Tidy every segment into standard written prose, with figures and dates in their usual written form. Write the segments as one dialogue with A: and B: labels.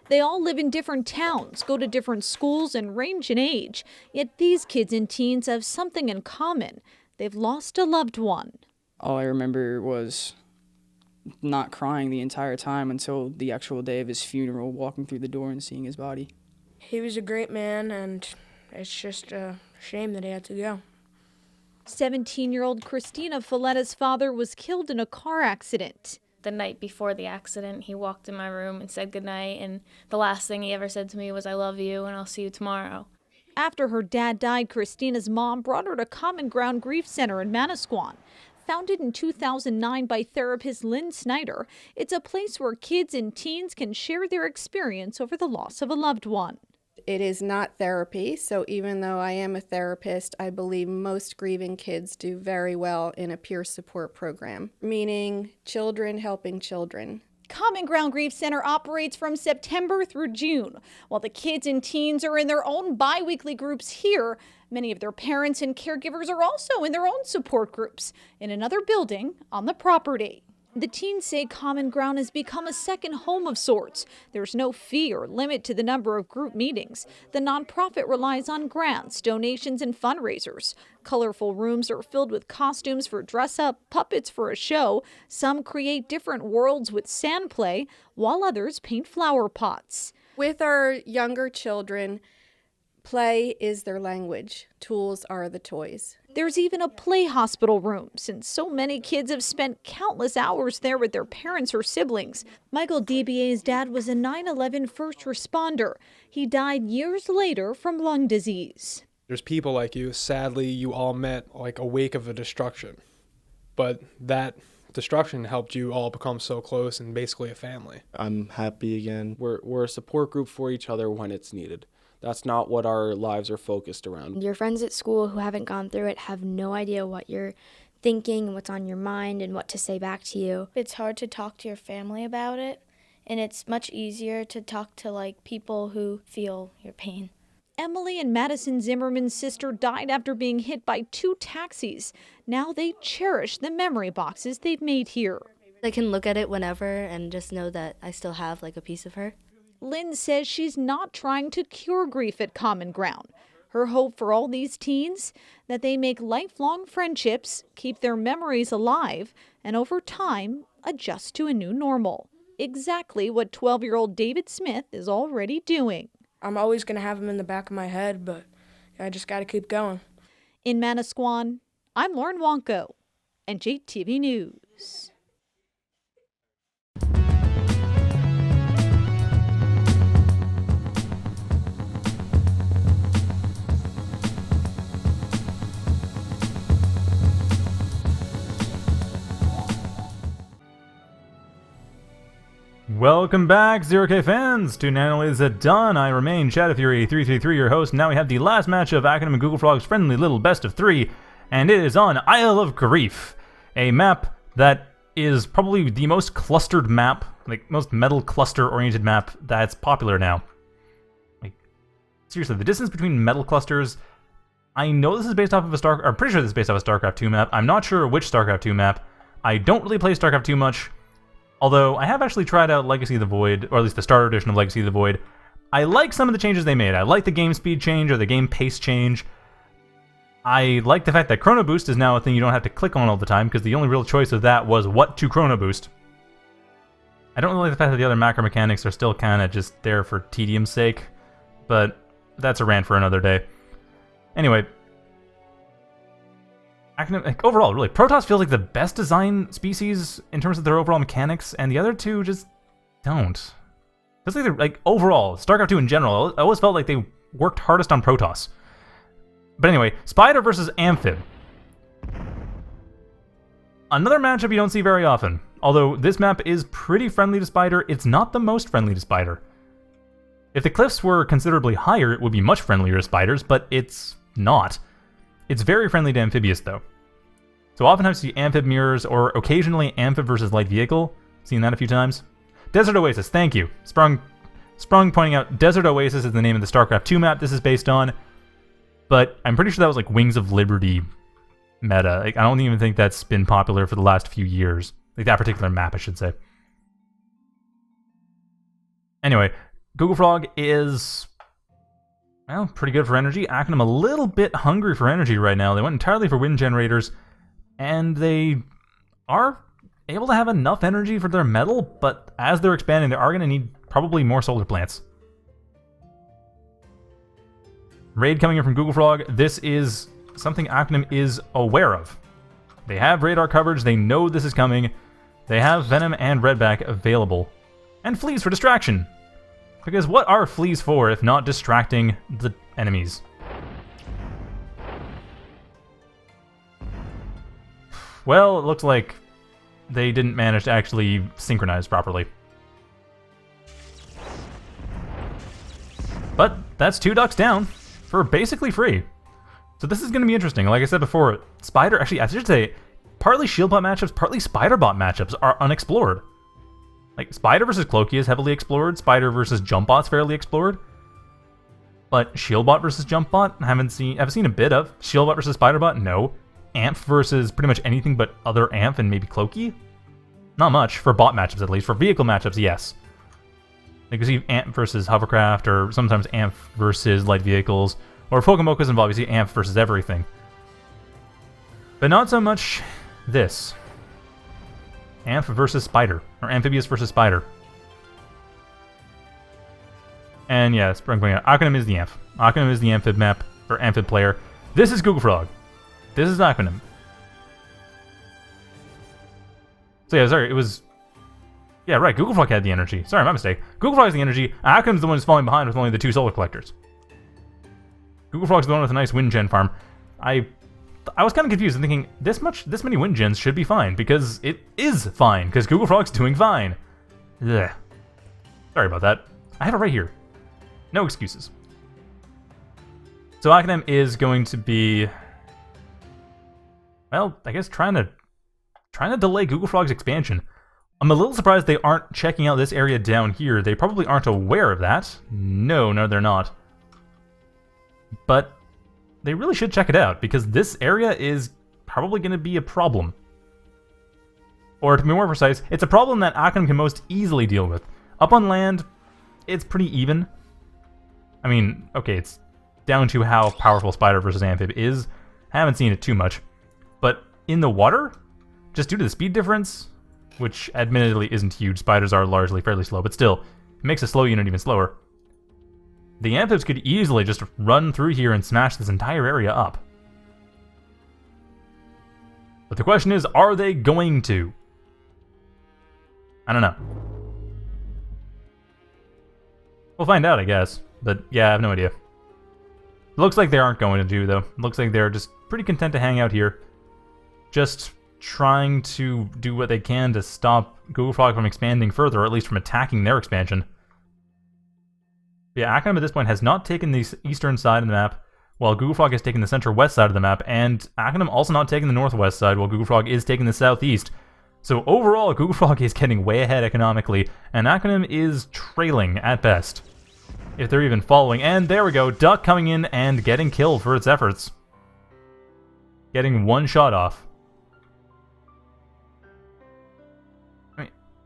A: They all live in different towns, go to different schools, and range in age. Yet these kids and teens have something in common. They've lost a loved one.
B: All I remember was not crying the entire time until the actual day of his funeral, walking through the door and seeing his body.
C: He was a great man, and it's just a shame that he had to go.
A: 17-year-old Christina Folletta's father was killed in a car accident.
D: The night before the accident, he walked in my room and said goodnight, and the last thing he ever said to me was, "I love you, and I'll see you tomorrow."
A: After her dad died, Christina's mom brought her to Common Ground Grief Center in Manasquan. Founded in 2009 by therapist Lynn Snyder, it's a place where kids and teens can share their experience over the loss of a loved one.
E: It is not therapy, so even though I am a therapist, I believe most grieving kids do very well in a peer support program, meaning children helping children.
A: Common Ground Grief Center operates from September through June. While the kids and teens are in their own bi-weekly groups here, many of their parents and caregivers are also in their own support groups in another building on the property. The teens say Common Ground has become a second home of sorts. There's no fee or limit to the number of group meetings. The nonprofit relies on grants, donations, and fundraisers. Colorful rooms are filled with costumes for dress-up, puppets for a show. Some create different worlds with sand play, while others paint flower pots.
E: With our younger children, play is their language. Tools are the toys.
A: There's even a play hospital room, since so many kids have spent countless hours there with their parents or siblings. Michael DBA's dad was a 9/11 first responder. He died years later from lung disease.
F: There's people like you. Sadly, you all met like a wake of a destruction. But that destruction helped you all become so close and basically a family.
G: I'm happy again. We're a support group for each other when it's needed. That's not what our lives are focused around.
H: Your friends at school who haven't gone through it have no idea what you're thinking, what's on your mind, and what to say back to you.
I: It's hard to talk to your family about it, and it's much easier to talk to people who feel your pain.
A: Emily and Madison Zimmerman's sister died after being hit by 2 taxis. Now they cherish the memory boxes they've made here.
J: I can look at it whenever and just know that I still have a piece of her.
A: Lynn says she's not trying to cure grief at Common Ground. Her hope for all these teens, that they make lifelong friendships, keep their memories alive, and over time, adjust to a new normal. Exactly what 12-year-old David Smith is already doing.
C: I'm always going to have him in the back of my head, but I just got to keep going.
A: In Manasquan, I'm Lauren Wonko, NJTV News.
K: Welcome back, Zero-K fans, to Nanoli's at Dawn. I remain Shadow Fury 333, your host. Now we have the last match of Academ and Google Frog's friendly little best of 3, and it is on Isle of Grief, a map that is probably the most clustered map, most metal cluster-oriented map that's popular now. Seriously, the distance between metal clusters, I know this is based off of I'm pretty sure this is based off a StarCraft 2 map. I'm not sure which StarCraft 2 map. I don't really play StarCraft 2 much. Although, I have actually tried out Legacy of the Void, or at least the starter edition of Legacy of the Void. I like some of the changes they made. I like the game speed change, or the game pace change. I like the fact that Chrono Boost is now a thing you don't have to click on all the time, because the only real choice of that was what to Chrono Boost. I don't really like the fact that the other macro mechanics are still kind of just there for tedium's sake, but that's a rant for another day. Anyway, overall, really, Protoss feels like the best design species in terms of their overall mechanics, and the other two just don't. It's overall, StarCraft 2 in general, I always felt like they worked hardest on Protoss. But anyway, Spider versus Amphib. Another matchup you don't see very often. Although this map is pretty friendly to Spider, it's not the most friendly to Spider. If the cliffs were considerably higher, it would be much friendlier to Spiders, but it's not. It's very friendly to Amphibious, though. So oftentimes you see Amphib mirrors, or occasionally Amphib versus Light Vehicle. Seen that a few times. Desert Oasis, thank you. Sprung pointing out Desert Oasis is the name of the StarCraft 2 map this is based on. But I'm pretty sure that was Wings of Liberty meta. I don't even think that's been popular for the last few years. That particular map, I should say. Anyway, Google Frog is, well, pretty good for energy. Akronym a little bit hungry for energy right now. They went entirely for wind generators, and they are able to have enough energy for their metal, but as they're expanding, they are going to need probably more solar plants. Raid coming in from Google Frog. This is something Akronym is aware of. They have radar coverage. They know this is coming. They have Venom and Redback available. And Fleas for distraction. Because what are Fleas for if not distracting the enemies? Well, it looks like they didn't manage to actually synchronize properly. But that's 2 ducks down for basically free. So this is going to be interesting. Like I said before, Spider, actually I should say, partly Shieldbot matchups, partly Spiderbot matchups are unexplored. Like Spider versus Cloaky is heavily explored, Spider versus Jumpbot's fairly explored. But Shieldbot versus Jumpbot, I've seen a bit of. Shieldbot versus Spiderbot, no. Amph versus pretty much anything but other Amph and maybe Cloaky? Not much, for bot matchups at least. For vehicle matchups, yes. Like you see Amph versus Hovercraft, or sometimes Amph versus light vehicles, or Pokemokas and obviously Amph versus everything. But not so much this. Amph versus Spider, or Amphibious versus Spider. And yeah, Akronym is the Amph. Akronym is the Amphib map, or Amphib player. This is Google Frog. This is Akronym. So yeah, sorry, it was... Yeah, right, Google Frog had the energy. Sorry, my mistake. Google Frog has the energy. Akronym's the one who's falling behind with only the 2 solar collectors. Google Frog's the one with a nice wind gen farm. I was kind of confused and thinking, this many wind gens should be fine, because it is fine, because Google Frog's doing fine. Ugh. Sorry about that. I have it right here. No excuses. So Akronym is going to be... Well, I guess trying to delay Google Frog's expansion. I'm a little surprised they aren't checking out this area down here. They probably aren't aware of that. No, they're not. But they really should check it out, because this area is probably going to be a problem. Or to be more precise, it's a problem that Akronym can most easily deal with. Up on land, it's pretty even. I mean, okay, it's down to how powerful Spider versus Amphib is. Haven't seen it too much. But in the water, just due to the speed difference, which admittedly isn't huge, spiders are largely fairly slow, but still, it makes a slow unit even slower. The Amphibs could easily just run through here and smash this entire area up. But the question is, are they going to? I don't know. We'll find out, I guess. But yeah, I have no idea. It looks like they aren't going to do, though. It looks like they're just pretty content to hang out here. Just trying to do what they can to stop Google Frog from expanding further, or at least from attacking their expansion. Yeah, Akronym at this point has not taken the eastern side of the map, while Google Frog has taken the center-west side of the map, and Akronym also not taking the northwest side, while Google Frog is taking the southeast. So overall, Google Frog is getting way ahead economically, and Akronym is trailing at best. If they're even following. And there we go, Duck coming in and getting killed for its efforts. Getting one shot off.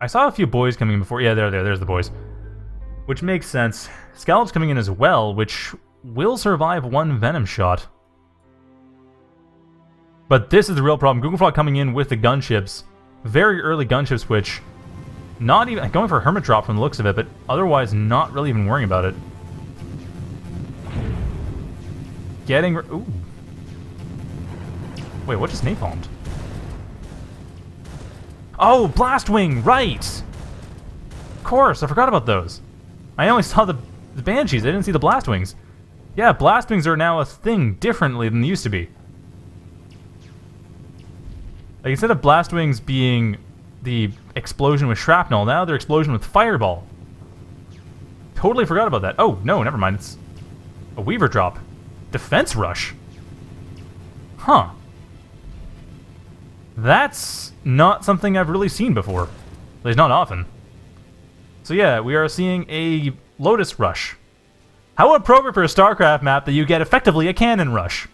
K: I saw a few boys coming in before. Yeah, there's the boys. Which makes sense. Scallop's coming in as well, which will survive one Venom shot. But this is the real problem. Google Frog coming in with the gunships. Very early gunship switch. Not even going for a Hermit drop from the looks of it, but otherwise not really even worrying about it. Getting... Ooh. Wait, what just napalmed? Oh, Blastwing, right! Of course, I forgot about those. I only saw the Banshees, I didn't see the Blastwings. Yeah, Blastwings are now a thing differently than they used to be. Like, instead of Blastwings being the explosion with shrapnel, now they're explosion with fireball. Totally forgot about that. Oh, no, never mind, it's a Weaver drop. Defense rush? Huh. That's not something I've really seen before. At least not often. So yeah, we are seeing a Lotus Rush. How appropriate for a StarCraft map that you get effectively a Cannon Rush.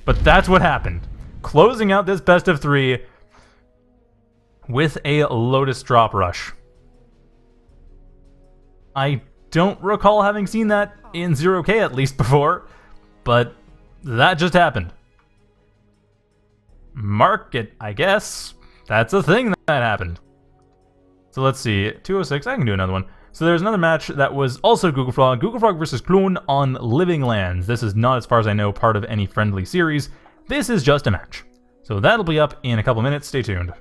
K: But that's what happened. Closing out this best of 3 with a Lotus Drop Rush. I don't recall having seen that in 0K at least before, but that just happened. Mark it, I guess. That's a thing that happened. So let's see, 206, I can do another one. So there's another match that was also Google Frog versus Clone on Living Lands. This is not, as far as I know, part of any friendly series. This is just a match. So that'll be up in a couple minutes, stay tuned.